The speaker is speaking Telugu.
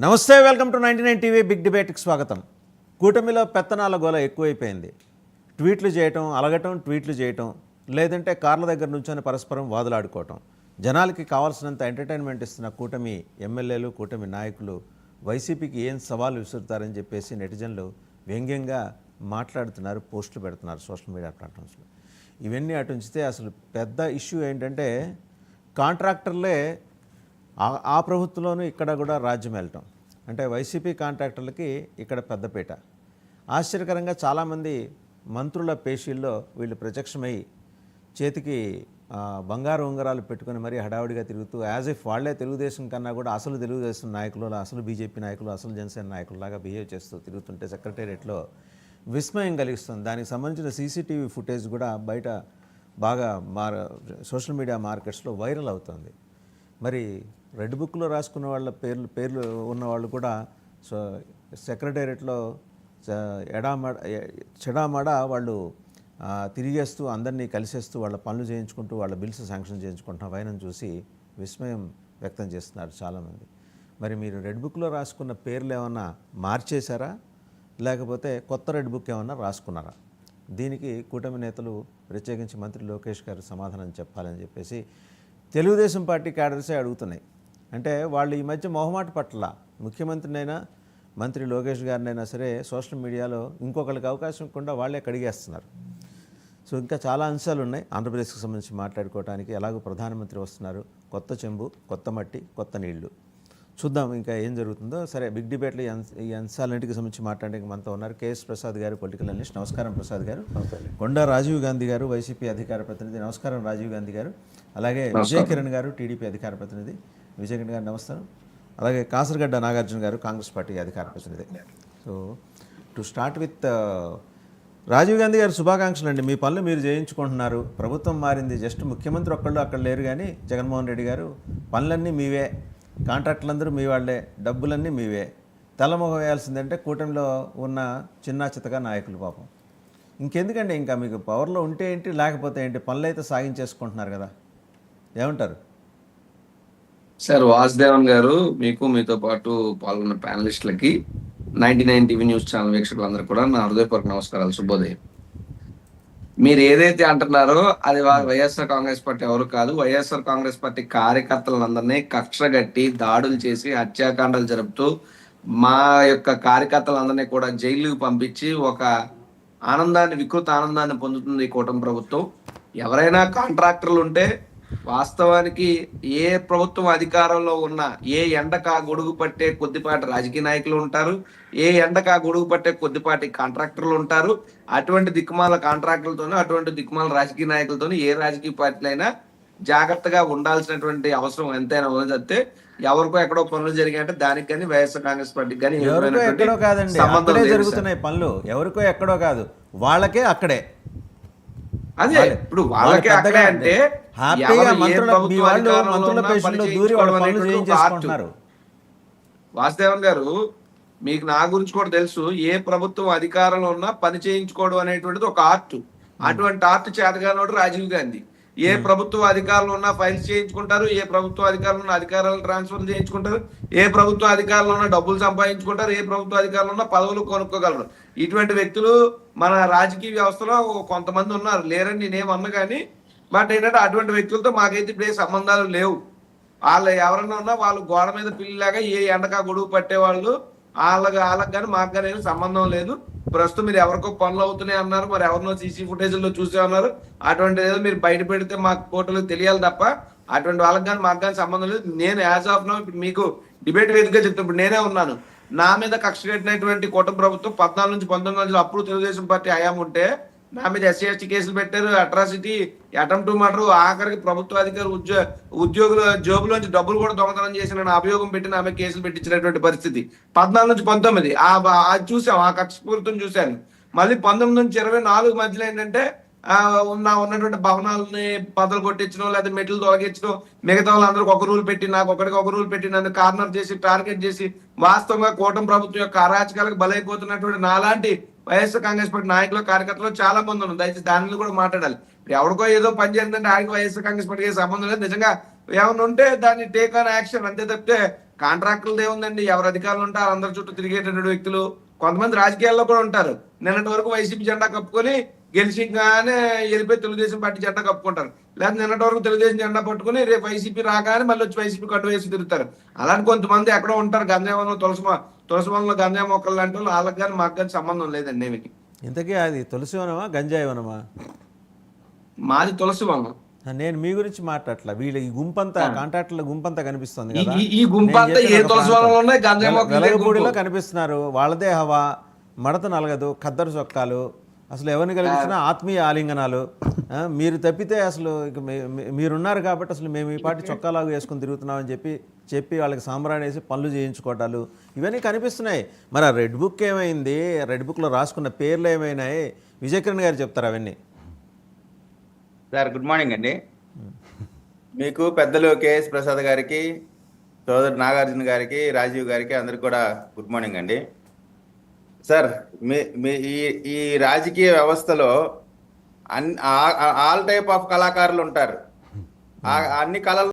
నమస్తే, వెల్కమ్ టు 99 టీవీ బిగ్ డిబేట్కి స్వాగతం. కూటమిలో పెత్తనాల గోల ఎక్కువైపోయింది. ట్వీట్లు చేయటం, అలగటం, ట్వీట్లు చేయటం, లేదంటే కార్ల దగ్గర నుంచొని పరస్పరం వాదులాడుకోవటం. జనాలకి కావాల్సినంత ఎంటర్టైన్మెంట్ ఇస్తున్న కూటమి ఎమ్మెల్యేలు, కూటమి నాయకులు వైసీపీకి ఏం సవాలు విసురుతారని చెప్పేసి నెటిజన్లు వ్యంగ్యంగా మాట్లాడుతున్నారు, పోస్టులు పెడుతున్నారు సోషల్ మీడియా ప్లాట్ఫామ్స్లో. ఇవన్నీ అటుంచితే అసలు పెద్ద ఇష్యూ ఏంటంటే కాంట్రాక్టర్లే ఆ ప్రభుత్వంలోనూ ఇక్కడ కూడా రాజ్యం వెళ్ళటం. అంటే వైసీపీ కాంట్రాక్టర్లకి ఇక్కడ పెద్దపీట. ఆశ్చర్యకరంగా చాలామంది మంత్రుల పేషీల్లో వీళ్ళు ప్రత్యక్షమై చేతికి బంగారు ఉంగరాలు పెట్టుకొని మరీ హడావుడిగా తిరుగుతూ యాజ్ ఇఫ్ వాళ్లే తెలుగుదేశం కన్నా కూడా అసలు తెలుగుదేశం నాయకులు, అసలు బీజేపీ నాయకులు, అసలు జనసేన నాయకుల్లాగా బిహేవ్ చేస్తూ తిరుగుతుంటే సెక్రటేరియట్లో విస్మయం కలిగిస్తుంది. దానికి సంబంధించిన సీసీటీవీ ఫుటేజ్ కూడా బయట బాగా సోషల్ మీడియా మార్కెట్స్లో వైరల్ అవుతుంది. మరి రెడ్ బుక్లో రాసుకున్న వాళ్ళ పేర్లు ఉన్నవాళ్ళు కూడా సెక్రటేరియట్లో చెడామడ వాళ్ళు తిరిగేస్తూ అందరినీ కలిసేస్తూ వాళ్ళ పనులు చేయించుకుంటూ వాళ్ళ బిల్స్ శాంక్షన్ చేయించుకుంటున్న వైనం చూసి విస్మయం వ్యక్తం చేస్తున్నారు చాలామంది. మరి మీరు రెడ్ బుక్లో రాసుకున్న పేర్లు ఏమన్నా మార్చేశారా, లేకపోతే కొత్త రెడ్ బుక్ ఏమన్నా రాసుకున్నారా? దీనికి కూటమి నేతలు, ప్రత్యేకించి మంత్రి లోకేష్ గారు సమాధానం చెప్పాలని చెప్పేసి తెలుగుదేశం పార్టీ క్యాడర్సే అడుగుతున్నాయి. అంటే వాళ్ళు ఈ మధ్య మొహమాట పట్ల ముఖ్యమంత్రినైనా మంత్రి లోకేష్ గారినైనా సరే సోషల్ మీడియాలో ఇంకొకరికి అవకాశం ఇవ్వకుండా వాళ్ళే కడిగేస్తున్నారు. సో ఇంకా చాలా అంశాలు ఉన్నాయి ఆంధ్రప్రదేశ్కి సంబంధించి మాట్లాడుకోవడానికి. ఎలాగో ప్రధానమంత్రి వస్తున్నారు, కొత్త చెంబు, కొత్త మట్టి, కొత్త నీళ్లు. చూద్దాం ఇంకా ఏం జరుగుతుందో. సరే, బిగ్ డిబేట్లో ఈ అంశాలన్నింటికి సంబంధించి మాట్లాడడానికి మనతో ఉన్నారు కేఎస్ ప్రసాద్ గారు, పొలిటికల్ అనలిస్ట్. నమస్కారం ప్రసాద్ గారు. కొండా రాజీవ్ గాంధీ గారు, వైసీపీ అధికార ప్రతినిధి. నమస్కారం రాజీవ్ గాంధీ గారు. అలాగే విజయ్ కిరణ్ గారు, టీడీపీ అధికార ప్రతినిధి. విజయ్ కిరణ్ గారు నమస్కారం. అలాగే కాసరగడ్డ నాగార్జున గారు, కాంగ్రెస్ పార్టీ అధికార ప్రతినిధి. So to start with Rajiv Gandhi garu, శుభాకాంక్షలు అండి. మీ పనులు మీరు చేయించుకుంటున్నారు. ప్రభుత్వం మారింది, జస్ట్ ముఖ్యమంత్రి ఒక్కళ్ళు అక్కడ లేరు, కానీ జగన్మోహన్ రెడ్డి గారు పనులన్నీ మీవే, కాంట్రాక్టులందరూ మీ వాళ్ళే, డబ్బులన్నీ మీవే. తలమొహ వేయాల్సిందంటే కూటమిలో ఉన్న చిన్న చితగా నాయకులు పాపం. ఇంకెందుకండి, ఇంకా మీకు పవర్లో ఉంటే ఏంటి, లేకపోతే ఏంటి, పనులు అయితే సాగించేసుకుంటున్నారు కదా, ఏమంటారు? సార్ వాసుదేవన్ గారు, మీకు మీతో పాటు పాల్గొన్న ప్యానలిస్టులకి 99 టీవీ న్యూస్ ఛానల్ వీక్షకులందరూ కూడా నా హృదయపూర్వక నమస్కారాలు, శుభోదయం. మీరు ఏదైతే అంటున్నారో అది వైఎస్ఆర్ కాంగ్రెస్ పార్టీ ఎవరు కాదు. వైఎస్ఆర్ కాంగ్రెస్ పార్టీ కార్యకర్తలందరినీ కక్షగట్టి దాడులు చేసి హత్యాకాండాలు జరుపుతూ మా యొక్క కార్యకర్తలందరినీ కూడా జైలుకు పంపించి ఒక వికృత ఆనందాన్ని పొందుతుంది ఈ కూటమి ప్రభుత్వం. ఎవరైనా కాంట్రాక్టర్లు ఉంటే వాస్తవానికి ఏ ప్రభుత్వం అధికారంలో ఉన్నా ఏ ఎండకా గొడుగు పట్టే కొద్దిపాటి రాజకీయ నాయకులు ఉంటారు, ఏ ఎండకా గొడుగు పట్టే కొద్దిపాటి కాంట్రాక్టర్లు ఉంటారు. అటువంటి దిక్కుమాల కాంట్రాక్టర్లతోనూ అటువంటి దిక్కుమాల రాజకీయ నాయకులతోనూ ఏ రాజకీయ పార్టీలైనా జాగ్రత్తగా ఉండాల్సినటువంటి అవసరం ఎంతైనా ఉన్నదంటే ఎవరికో ఎక్కడో పనులు జరిగాయంటే దానికి కానీ వైఎస్ఆర్ కాంగ్రెస్ పార్టీకి కానీ ఎక్కడో కాదండి, అక్కడే జరుగుతున్నాయి పనులు. ఎవరికో ఎక్కడో కాదు, వాళ్ళకే అక్కడే. అదే ఇప్పుడు వాళ్ళకే అక్కడే అంటే వాసుదేవన్ గారు, మీకు నా గురించి కూడా తెలుసు. ఏ ప్రభుత్వం అధికారంలో ఉన్నా పని చేయించుకోవడం అనేటువంటిది ఒక ఆర్ట్. అటువంటి ఆర్ట్ చేతగానోడు రాజీవ్ గాంధీ. ఏ ప్రభుత్వం అధికారంలో ఉన్నా ఫైల్స్ చేయించుకుంటారు, ఏ ప్రభుత్వం అధికారంలో ఉన్న అధికారాలను ట్రాన్స్ఫర్ చేయించుకుంటారు, ఏ ప్రభుత్వం అధికారంలో ఉన్న డబ్బులు సంపాదించుకుంటారు, ఏ ప్రభుత్వ అధికారంలో ఉన్న పదవులు కొనుక్కోగలరు. ఇటువంటి వ్యక్తులు మన రాజకీయ వ్యవస్థలో కొంతమంది ఉన్నారు, లేరని నేనేమన్నా కానీ. బట్ ఏంటంటే అటువంటి వ్యక్తులతో మాకైతే ఇప్పుడే సంబంధాలు లేవు. వాళ్ళు ఎవరన్నా ఉన్నా వాళ్ళు గోడ మీద పిల్లిలాగా ఏ ఎండకా గొడుగు పట్టేవాళ్ళు, వాళ్ళకి కానీ మాకు కానీ సంబంధం లేదు. ప్రస్తుతం మీరు ఎవరికో పనులు అవుతున్నాయి అన్నారు, మరి ఎవరినో సీసీ ఫుటేజ్లో చూసే ఉన్నారు. అటువంటి ఏదో మీరు బయట పెడితే మాకు కోర్టులో తెలియాలి తప్ప అటువంటి వాళ్ళకి కానీ మాకు కానీ సంబంధం లేదు. నేను యాజ్ ఆఫ్ నౌ మీకు డిబేట్ వేదికగా చెప్తాను. ఇప్పుడు నేనే ఉన్నాను. నా మీద కక్ష కట్టినటువంటి కూటమి ప్రభుత్వం 14 నుంచి 19 అప్పుడు తెలుగుదేశం పార్టీ హయాం ఉంటే నా మీద SC ST కేసులు పెట్టారు, అట్రాసిటీ, అటెంప్ట్ టు మర్డర్, ఆఖరికి ప్రభుత్వ అధికారి ఉద్యోగుల జోబులోంచి డబ్బులు కూడా దొంగతనం చేసిన అభియోగం పెట్టి నా మీద కేసులు పెట్టించినటువంటి పరిస్థితి 14 నుంచి 19 అది చూసాం, ఆ కక్షపూరితం చూశాను. మళ్ళీ 19 నుంచి 24 మధ్యలో ఏంటంటే ఉన్నటువంటి భవనాలని బద్దలు కొట్టించడం, లేదా మెట్లు తొలగించడం, మిగతా వాళ్ళందరికీ ఒక రూల్ పెట్టి నాకు ఒకరికి ఒక రూల్ పెట్టి నన్ను కార్నర్ చేసి టార్గెట్ చేసి వాస్తవంగా కూటమి ప్రభుత్వం యొక్క అరాచకాలకు బలైపోతున్నటువంటి నాలాంటి వైఎస్ఆర్ కాంగ్రెస్ పార్టీ నాయకులు, కార్యకర్తలు చాలా మంది ఉన్నారు. దయచేసి దానిలో కూడా మాట్లాడాలి. ఎవరికో ఏదో పని చేస్తుందంటే ఆయనకు వైఎస్ఆర్ కాంగ్రెస్ పార్టీకి సంబంధం లేదు. నిజంగా ఏమైనా ఉంటే దాన్ని టేక్ ఆన్ యాక్షన్ అంతే తప్పితే కాంట్రాక్టులది ఏముందండి, ఎవరు అధికారులు ఉంటారు అందరి చుట్టూ తిరిగేటటువంటి వ్యక్తులు. కొంతమంది రాజకీయాల్లో కూడా ఉంటారు, నిన్నటి వరకు వైసీపీ జెండా కప్పుకొని గెలిచిగానే వెళ్ళిపోయి తెలుగుదేశం పార్టీ జెండా కప్పుకుంటారు. లేదా నిన్నటి వరకు తెలుగుదేశం జెండా పట్టుకుని రేపు వైసీపీ రాగానే మళ్ళీ వచ్చి వైసీపీ కట్టు వేసి తిరుగుతారు. అలాంటి కొంతమంది ఎక్కడో ఉంటారు, గంజావనంలో తులసివనంలో గంజాయి మొక్కలు లాంటి వాళ్ళు. వాళ్ళకి కానీ మాకు కానీ సంబంధం లేదండి ఏమిటి. ఇంతకీ అది తులసి వనమా గంజాయి వనమా? మాది తులసివనం. నేను మీ గురించి మాట్లాడట్లా, వీళ్ళ ఈ గుంపంతా కాంట్రాక్టుల గుంపంతా కనిపిస్తుంది కదా, ఈ గుంపంతా ఏ తులసివనంలో ఉన్నాయి, గంజాయి మొక్కలు వెలగపూడిలో కనిపిస్తున్నారు. వాళ్ళదే హవా, మడత నలగదు, ఖద్దరు చొక్కాలు, అసలు ఎవరిని కలిగించినా ఆత్మీయ ఆలింగనాలు. మీరు తప్పితే అసలు ఇక మీరున్నారు కాబట్టి అసలు మేము ఈ పాటి చొక్కాలాగా వేసుకుని తిరుగుతున్నామని చెప్పి వాళ్ళకి సాంబ్రాణి వేసి పనులు చేయించుకోవటాలు ఇవన్నీ కనిపిస్తున్నాయి. మరి ఆ రెడ్ బుక్ ఏమైంది? రెడ్ బుక్లో రాసుకున్న పేర్లు ఏమైనాయి? విజయకిరణ్ గారు చెప్తారు అవన్నీ. సార్ గుడ్ మార్నింగ్ అండి. మీకు పెద్దలు కేఎస్ ప్రసాద్ గారికి, సోదరు నాగార్జున గారికి, రాజీవ్ గారికి అందరికి కూడా గుడ్ మార్నింగ్ అండి. సార్ మీ ఈ రాజకీయ వ్యవస్థలో ఆల్ టైప్ ఆఫ్ కళాకారులు ఉంటారు. అన్ని కళలు